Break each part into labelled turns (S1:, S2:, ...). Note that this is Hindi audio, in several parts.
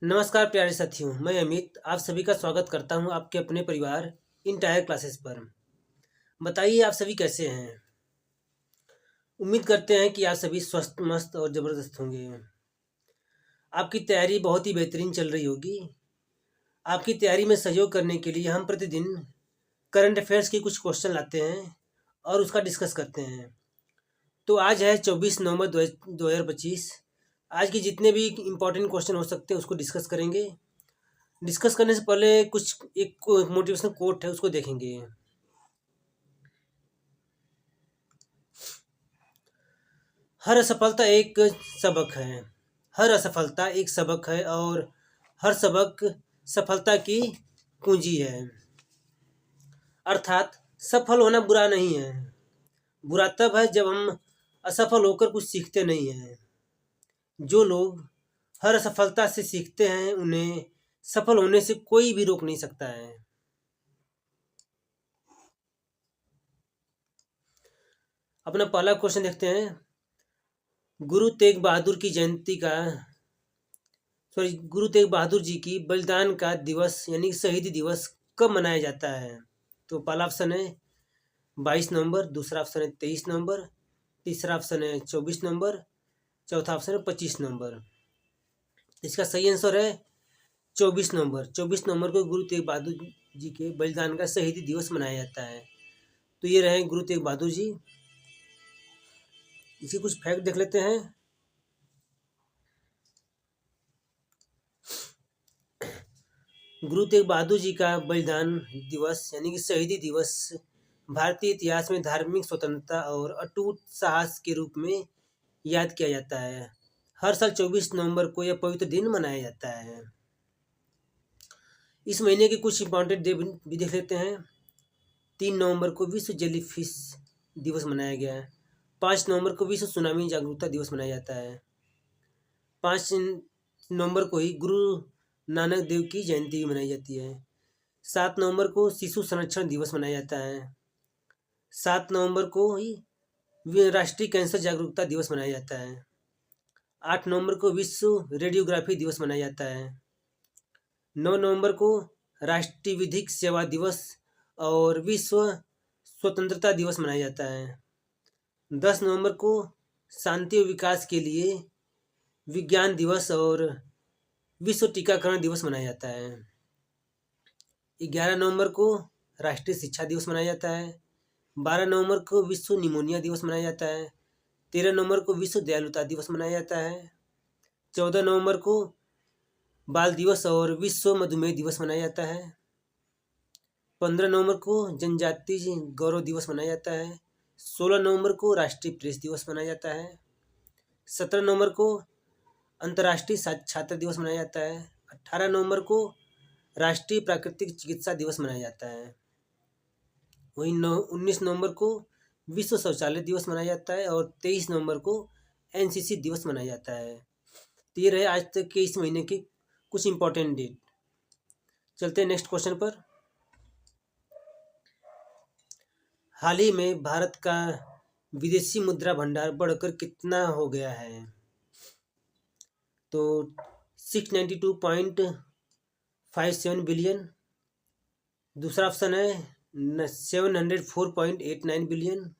S1: नमस्कार प्यारे साथियों, मैं अमित आप सभी का स्वागत करता हूं आपके अपने परिवार इन टायर क्लासेस पर। बताइए आप सभी कैसे हैं। उम्मीद करते हैं कि आप सभी स्वस्थ मस्त और ज़बरदस्त होंगे। आपकी तैयारी बहुत ही बेहतरीन चल रही होगी। आपकी तैयारी में सहयोग करने के लिए हम प्रतिदिन करंट अफेयर्स की कुछ क्वेश्चन लाते हैं और उसका डिस्कस करते हैं। तो आज है 24 नवंबर 2025। आज के जितने भी इम्पोर्टेंट क्वेश्चन हो सकते हैं उसको डिस्कस करेंगे। डिस्कस करने से पहले कुछ एक मोटिवेशनल कोट है उसको देखेंगे। हर असफलता एक सबक है। हर असफलता एक सबक है और हर सबक सफलता की कुंजी है। अर्थात सफल होना बुरा नहीं है। बुरा तब है जब हम असफल होकर कुछ सीखते नहीं हैं। जो लोग हर असफलता से सीखते हैं उन्हें सफल होने से कोई भी रोक नहीं सकता है। अपना पहला क्वेश्चन देखते हैं। गुरु तेग बहादुर की जयंती का गुरु तेग बहादुर जी की बलिदान का दिवस यानी शहीदी दिवस कब मनाया जाता है। तो पहला ऑप्शन है 22 नवंबर, दूसरा ऑप्शन है 23 नवंबर, तीसरा ऑप्शन है 24 नवंबर, चौथा ऑप्शन है 25 नवंबर। इसका सही आंसर है 24 नवंबर। 24 नवंबर को गुरु तेग बहादुर जी के बलिदान का शहीदी दिवस मनाया जाता है। तो ये रहे गुरु तेग बहादुर जी। इसी कुछ फैक्ट देख लेते हैं। गुरु तेग बहादुर जी का बलिदान दिवस यानी कि शहीदी दिवस भारतीय इतिहास में धार्मिक स्वतंत्रता और अटूट साहस के रूप में याद किया जाता है। हर साल 24 नवंबर को यह पवित्र दिन मनाया जाता है। इस महीने के कुछ इंपॉर्टेंट डे भी देख लेते हैं। 3 नवंबर को विश्व जेलीफिश दिवस मनाया गया है। 5 नवंबर को विश्व सुनामी जागरूकता दिवस मनाया जाता है। 5 नवंबर को ही गुरु नानक देव की जयंती मनाई जाती है। 7 नवंबर को शिशु संरक्षण दिवस मनाया जाता है। 7 नवंबर को ही राष्ट्रीय कैंसर जागरूकता दिवस मनाया जाता है। 8 नवंबर को विश्व रेडियोग्राफी दिवस मनाया जाता है। 9 नवंबर को राष्ट्रीय विधिक सेवा दिवस और विश्व स्वतंत्रता दिवस मनाया जाता है। 10 नवंबर को शांति और विकास के लिए विज्ञान दिवस और विश्व टीकाकरण दिवस मनाया जाता है। 11 नवंबर को राष्ट्रीय शिक्षा दिवस मनाया जाता है। 12 नवंबर को विश्व निमोनिया दिवस मनाया जाता है। 13 नवंबर को विश्व दयालुता दिवस मनाया जाता है। 14 नवंबर को बाल दिवस और विश्व मधुमेह दिवस मनाया जाता है। 15 नवंबर को जनजातीय गौरव दिवस मनाया जाता है। 16 नवंबर को राष्ट्रीय प्रेस दिवस मनाया जाता है। 17 नवंबर को अंतर्राष्ट्रीय छात्र दिवस मनाया जाता है। 18 नवंबर को राष्ट्रीय प्राकृतिक चिकित्सा दिवस मनाया जाता है। वहीं 19 नवंबर को विश्व शौचालय दिवस मनाया जाता है और 23 नवंबर को एनसीसी दिवस मनाया जाता है। तो ये रहे आज तक के इस महीने के कुछ इंपॉर्टेंट डेट। चलते हैं नेक्स्ट क्वेश्चन पर। हाल ही में भारत का विदेशी मुद्रा भंडार बढ़कर कितना हो गया है। तो 692.57 बिलियन। दूसरा ऑप्शन है 704.89 बिलियन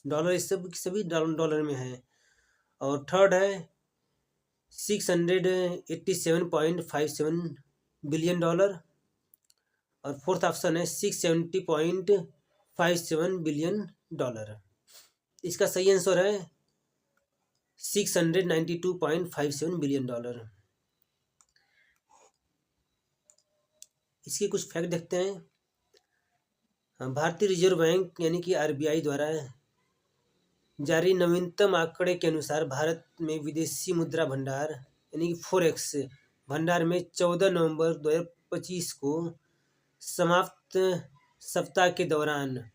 S1: डॉलर। इस सब सभी डॉलर में है। और थर्ड है 687.57 बिलियन डॉलर। और फोर्थ ऑप्शन है 670.57 बिलियन डॉलर। इसका सही आंसर है 692.57 बिलियन डॉलर। इसके कुछ फैक्ट देखते हैं। भारतीय रिजर्व बैंक यानी कि आरबीआई द्वारा जारी नवीनतम आंकड़े के अनुसार भारत में विदेशी मुद्रा भंडार यानी कि फॉरेक्स भंडार में 14 नवंबर 2025 को समाप्त सप्ताह के दौरान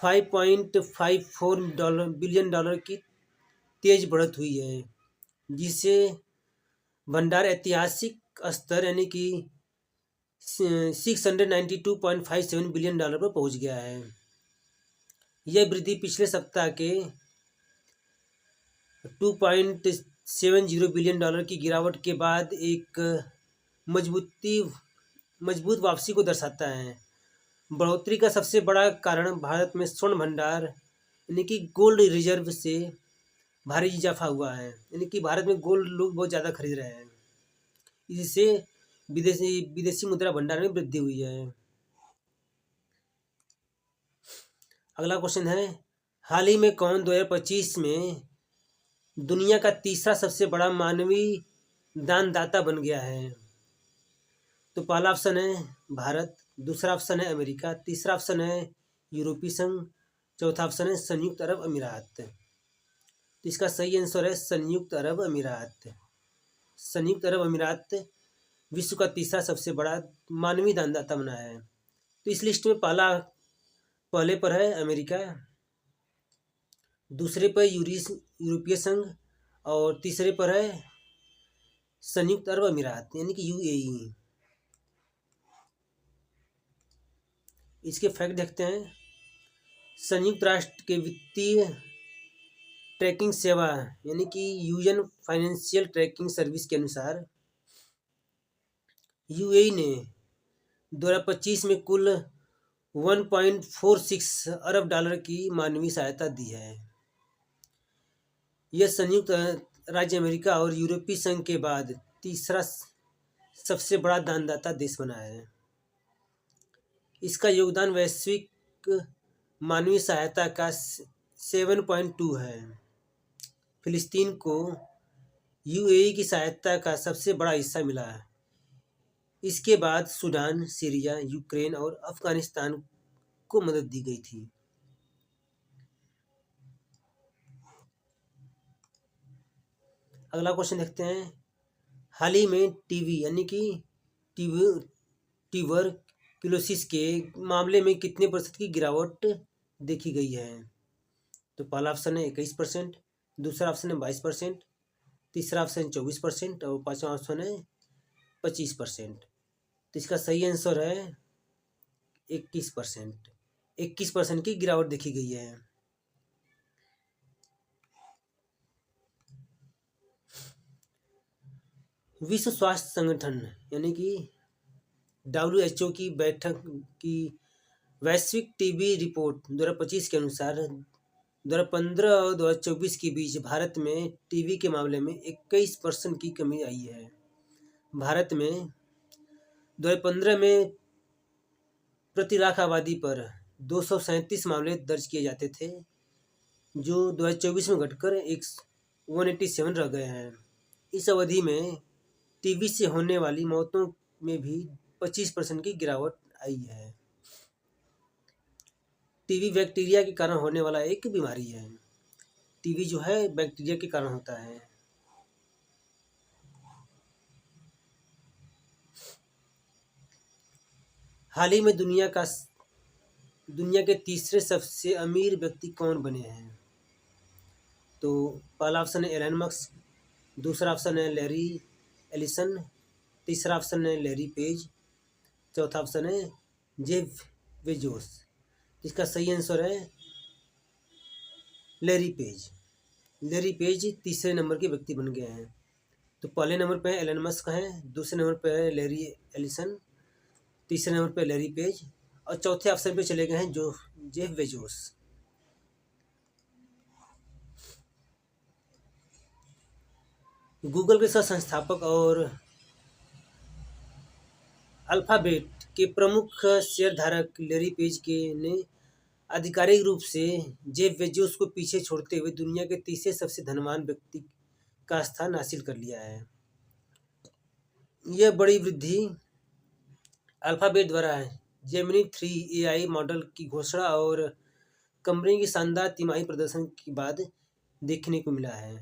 S1: 5.54 बिलियन डॉलर की तेज बढ़त हुई है, जिससे भंडार ऐतिहासिक स्तर यानी कि 692.57 बिलियन डॉलर पर पहुंच गया है। यह वृद्धि पिछले सप्ताह के $70 बिलियन की गिरावट के बाद एक मजबूती मजबूत वापसी को दर्शाता है। बढ़ोतरी का सबसे बड़ा कारण भारत में स्वर्ण भंडार यानी कि गोल्ड रिजर्व से भारी इजाफा हुआ है, यानी कि भारत में गोल्ड लोग बहुत ज़्यादा खरीद रहे हैं, इससे विदेशी विदेशी मुद्रा भंडार में वृद्धि हुई है। अगला क्वेश्चन है, हाल ही में कौन 2025 में दुनिया का तीसरा सबसे बड़ा मानवीय दानदाता बन गया है? तो पहला ऑप्शन है भारत, दूसरा ऑप्शन है अमेरिका, तीसरा ऑप्शन है यूरोपीय संघ, चौथा ऑप्शन है संयुक्त अरब अमीरात। तो इसका सही आंसर है संयुक्त अरब अमीरात। संयुक्त अरब अमीरात विश्व का तीसरा सबसे बड़ा मानवीय दानदाता बना है। तो इस लिस्ट में पहले पर है अमेरिका, दूसरे पर यूरोपीय संघ और तीसरे पर है संयुक्त अरब अमीरात यानी कि यूएई। इसके फैक्ट देखते हैं। संयुक्त राष्ट्र के वित्तीय ट्रैकिंग सेवा यानी कि यूएन फाइनेंशियल ट्रैकिंग सर्विस के अनुसार यूएई ने 2025 में कुल 1.46 अरब डॉलर की मानवीय सहायता दी है। यह संयुक्त राज्य अमेरिका और यूरोपीय संघ के बाद तीसरा सबसे बड़ा दानदाता देश बना है। इसका योगदान वैश्विक मानवीय सहायता का 7.2 है। फिलिस्तीन को यूएई की सहायता का सबसे बड़ा हिस्सा मिला है। इसके बाद सूडान, सीरिया, यूक्रेन और अफगानिस्तान को मदद दी गई थी। अगला क्वेश्चन देखते हैं। हाल ही में टीबी यानी कि ट्यूबरक्लोसिस के मामले में कितने प्रतिशत की गिरावट देखी गई है? तो पहला ऑप्शन है 21%, दूसरा ऑप्शन है 22%, तीसरा ऑप्शन 24% और पांचवा ऑप्शन है 25%। तो इसका सही आंसर है 21%। 21% की गिरावट देखी गई है। विश्व स्वास्थ्य संगठन यानी कि WHO की बैठक की वैश्विक टीबी रिपोर्ट 2025 के अनुसार 2015 और 2024 के बीच भारत में टीबी के मामले में 21% की कमी आई है। भारत में 2015 में प्रति लाख आबादी पर 237 मामले दर्ज किए जाते थे, जो 2024 में घटकर 187 रह गए हैं। इस अवधि में टीबी से होने वाली मौतों में भी 25% की गिरावट आई है। टीबी बैक्टीरिया के कारण होने वाला एक बीमारी है। टीबी जो है बैक्टीरिया के कारण होता है। हाल ही में दुनिया के तीसरे सबसे अमीर व्यक्ति कौन बने हैं? तो पहला ऑप्शन है एलन मस्क, दूसरा ऑप्शन है लैरी एलिसन, तीसरा ऑप्शन है लैरी पेज, चौथा ऑप्शन है जेफ बेजोस। इसका सही आंसर है लैरी पेज। लैरी पेज तीसरे नंबर के व्यक्ति बन गए हैं। तो पहले नंबर पे एलन मस्क है, दूसरे नंबर पे है लैरी एलिसन, तीसरे नंबर पे लैरी पेज और चौथे ऑप्शन पे चले गए हैं जो जेफ बेजोस। गूगल के सह संस्थापक और अल्फाबेट के प्रमुख शेयरधारक लैरी पेज ने आधिकारिक रूप से जेफ बेजोस को पीछे छोड़ते हुए दुनिया के तीसरे सबसे धनवान व्यक्ति का स्थान हासिल कर लिया है। यह बड़ी वृद्धि अल्फाबेट द्वारा जेमिनी 3 AI मॉडल की घोषणा और कंपनी की शानदार तिमाही प्रदर्शन के बाद देखने को मिला है।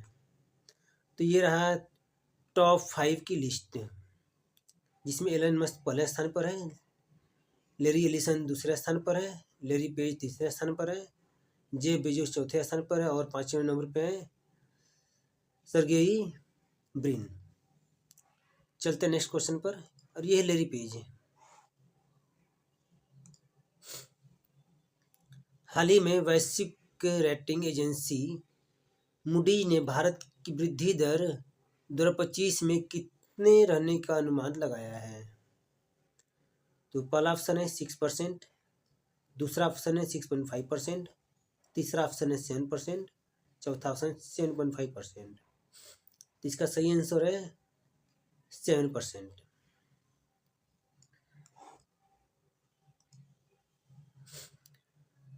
S1: तो ये रहा टॉप 5 की लिस्ट, जिसमें एलन मस्क पहले स्थान पर है, लैरी एलिसन दूसरे स्थान पर है, लैरी पेज तीसरे स्थान पर है, जेफ बेजोस चौथे स्थान पर है और पांचवें नंबर पे है सर्गेई ब्रिन। चलते हैं नेक्स्ट क्वेश्चन पर, और ये है लैरी पेज। हाल ही में वैश्विक रेटिंग एजेंसी मूडीज ने भारत की वृद्धि दर 2025 में कितने रहने का अनुमान लगाया है? तो पहला ऑप्शन है 6%, दूसरा ऑप्शन है 6.5%, तीसरा ऑप्शन है 7%, चौथा ऑप्शन 7.5%। तो इसका सही आंसर है 7%।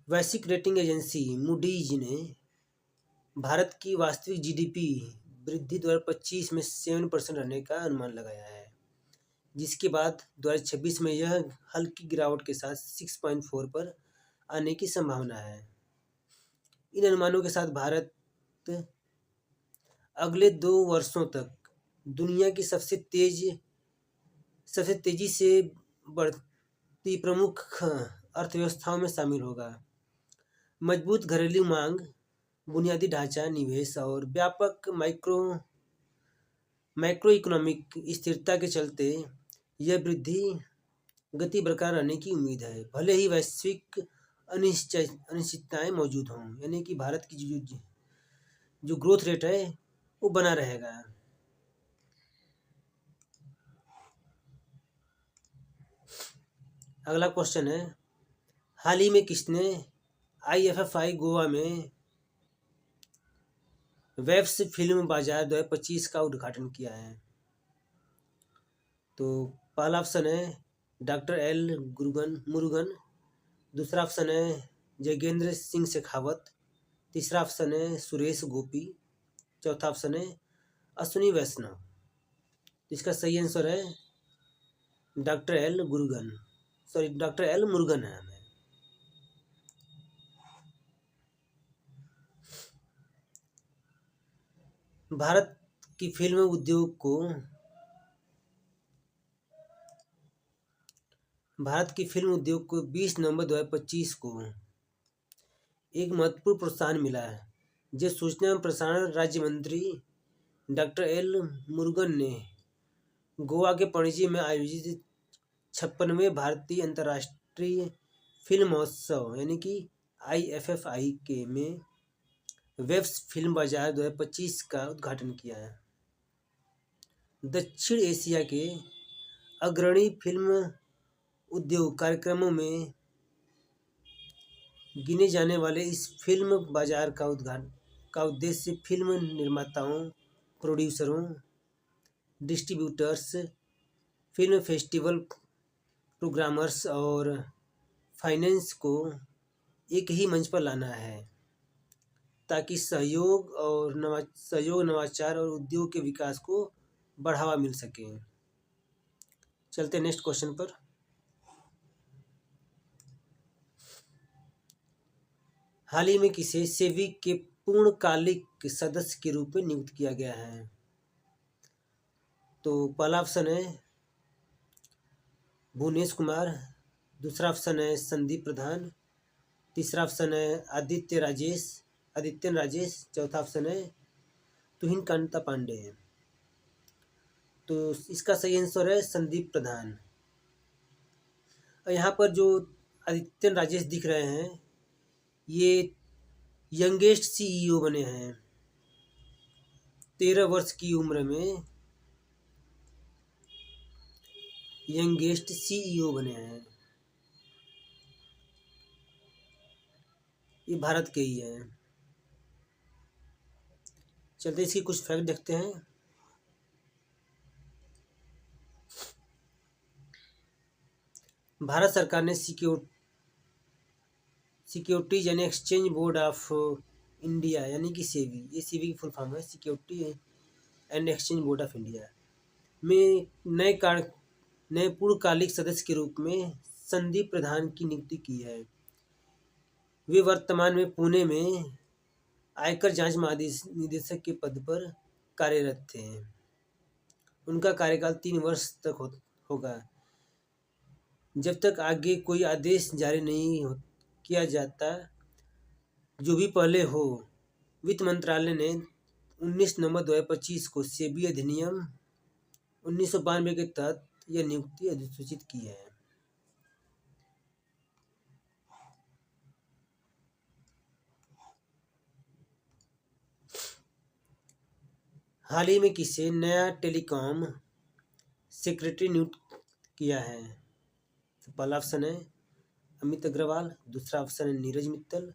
S1: वैश्विक रेटिंग एजेंसी मूडीज ने भारत की वास्तविक जीडीपी वृद्धि 2025 में 7% रहने का अनुमान लगाया है, जिसके बाद 2026 में यह हल्की गिरावट के साथ 6.4 पर आने की संभावना है। इन अनुमानों के साथ भारत अगले 2 वर्षों तक दुनिया की सबसे तेजी से बढ़ती प्रमुख अर्थव्यवस्थाओं में शामिल होगा। मजबूत घरेलू मांग, बुनियादी ढांचा, निवेश और व्यापक मैक्रो इकोनॉमिक स्थिरता के चलते यह वृद्धि गति बरकरार रहने की उम्मीद है, भले ही वैश्विक अनिश्चितताएं मौजूद हों। यानी कि भारत की जो ग्रोथ रेट है वो बना रहेगा। अगला क्वेश्चन है, हाल ही में किसने IFFI गोवा में वेब्स फिल्म बाजार 2025 का उद्घाटन किया है? तो पहला ऑप्शन है डॉक्टर एल मुरुगन, दूसरा ऑप्शन है जगेंद्र सिंह शेखावत, तीसरा ऑप्शन है सुरेश गोपी, चौथा ऑप्शन है अश्विनी वैष्णव। इसका सही आंसर है डॉक्टर एल मुरुगन है। भारत की फिल्म उद्योग को 20 नवंबर 2025 को एक महत्वपूर्ण प्रोत्साहन मिला है, जो सूचना एवं प्रसारण राज्य मंत्री डॉक्टर एल मुरुगन ने गोवा के पणजी में आयोजित 56वें भारतीय अंतर्राष्ट्रीय फिल्म महोत्सव यानी कि IFFI के में वेब्स फिल्म बाजार 2025 का उद्घाटन किया है। दक्षिण एशिया के अग्रणी फिल्म उद्योग कार्यक्रमों में गिने जाने वाले इस फिल्म बाजार का उद्देश्य फिल्म निर्माताओं, प्रोड्यूसरों, डिस्ट्रीब्यूटर्स, फिल्म फेस्टिवल प्रोग्रामर्स और फाइनेंस को एक ही मंच पर लाना है, ताकि सहयोग, नवाचार और उद्योग के विकास को बढ़ावा मिल सके। चलते हैं नेक्स्ट क्वेश्चन पर। हाल ही में किसे सेबी के पूर्णकालिक सदस्य के रूप में नियुक्त किया गया है? तो पहला ऑप्शन है भुवनेश कुमार, दूसरा ऑप्शन है संदीप प्रधान, तीसरा ऑप्शन है आदित्यन राजेश, चौथा ऑप्शन है तुहिन कांता पांडे। तो इसका सही आंसर है संदीप प्रधान। और यहाँ पर जो आदित्यन राजेश दिख रहे हैं, ये यंगेस्ट CEO बने हैं। 13 वर्ष की उम्र में यंगेस्ट CEO बने हैं। ये भारत के ही हैं। चलते इसकी कुछ फैक्ट देखते हैं। भारत सरकार ने securities and exchange board of India यानी कि सेबी, ये सेबी की फुल फॉर्म है, security and exchange board of India में नए पूर्णकालिक सदस्य के रूप में संदीप प्रधान की नियुक्ति की है। वे वर्तमान में पुणे में आयकर जांच महानिदेशक के पद पर कार्यरत थे। उनका कार्यकाल 3 वर्ष तक होगा, जब तक आगे कोई आदेश जारी नहीं किया जाता जो भी पहले हो। वित्त मंत्रालय ने 19 नवंबर 2025 को सेबी अधिनियम 1992 के तहत यह नियुक्ति अधिसूचित की है। हाल ही में किसे नया टेलीकॉम सेक्रेटरी नियुक्त किया है? तो पहला ऑप्शन है अमित अग्रवाल, दूसरा ऑप्शन है नीरज मित्तल,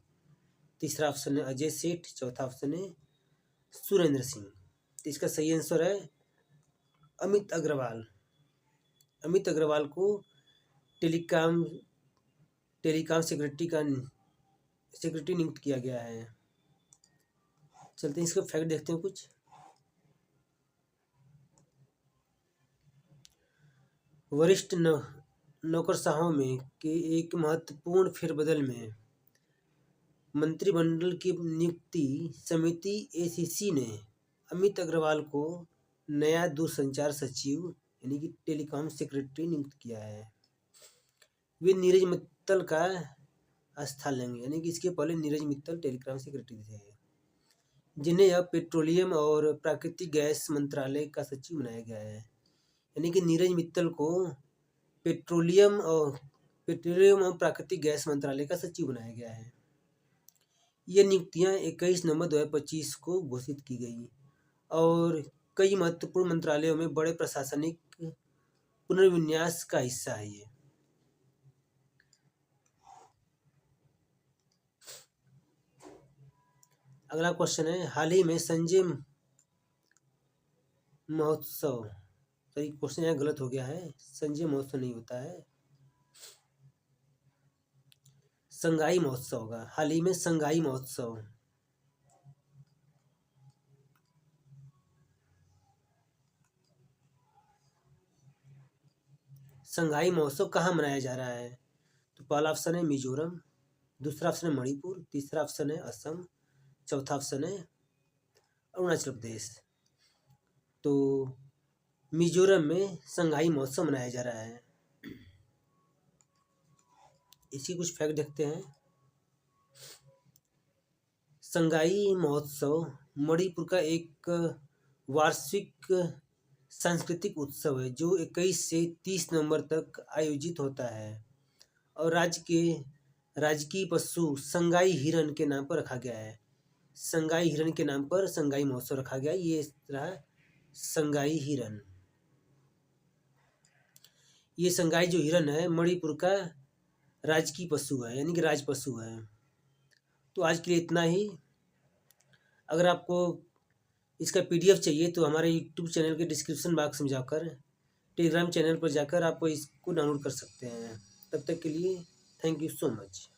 S1: तीसरा ऑप्शन है अजय सेठ, चौथा ऑप्शन है सुरेंद्र सिंह। तो इसका सही आंसर है अमित अग्रवाल। अमित अग्रवाल को टेलीकॉम सेक्रेटरी नियुक्त किया गया है। चलते हैं इसका फैक्ट देखते हैं कुछ। वरिष्ठ नौकरशाहों में के एक महत्वपूर्ण फेरबदल में मंत्रिमंडल की नियुक्ति समिति एसीसी ने अमित अग्रवाल को नया दूरसंचार सचिव यानी कि टेलीकॉम सेक्रेटरी नियुक्त किया है। वे नीरज मित्तल का स्थान लेंगे, यानी कि इसके पहले नीरज मित्तल टेलीकॉम सेक्रेटरी थे, जिन्हें अब पेट्रोलियम और प्राकृतिक गैस मंत्रालय का सचिव बनाया गया है। यानी कि नीरज मित्तल को पेट्रोलियम और प्राकृतिक गैस मंत्रालय का सचिव बनाया गया है। ये नियुक्तियां 21 नवंबर 2025 को घोषित की गई और कई महत्वपूर्ण मंत्रालयों में बड़े प्रशासनिक पुनर्विन्यास का हिस्सा है ये। अगला क्वेश्चन है, हाल ही में संजय महोत्सव, सही क्वेश्चन यहाँ गलत हो गया है, संजय महोत्सव नहीं होता है, संगाई महोत्सव होगा। हाल ही में संगाई महोत्सव, संगाई महोत्सव कहाँ मनाया जा रहा है? तो पहला ऑप्शन है मिजोरम, दूसरा ऑप्शन है मणिपुर, तीसरा ऑप्शन है असम, चौथा ऑप्शन है अरुणाचल प्रदेश। तो मिजोरम में संगाई महोत्सव मनाया जा रहा है। इसकी कुछ फैक्ट देखते हैं। संगाई महोत्सव मणिपुर का एक वार्षिक सांस्कृतिक उत्सव है जो 21 से 30 नवंबर तक आयोजित होता है और राजकीय पशु संगाई हिरन के नाम पर रखा गया है। संगाई हिरन के नाम पर संगाई महोत्सव रखा गया। ये रहा संगाई हिरन। ये संगाई जो हिरन है मणिपुर का राजकीय पशु है, यानी कि राज पशु है। तो आज के लिए इतना ही। अगर आपको इसका PDF चाहिए तो हमारे YouTube चैनल के डिस्क्रिप्शन बॉक्स में जाकर टेलीग्राम चैनल पर जाकर आप इसको डाउनलोड कर सकते हैं। तब तक के लिए थैंक यू सो मच।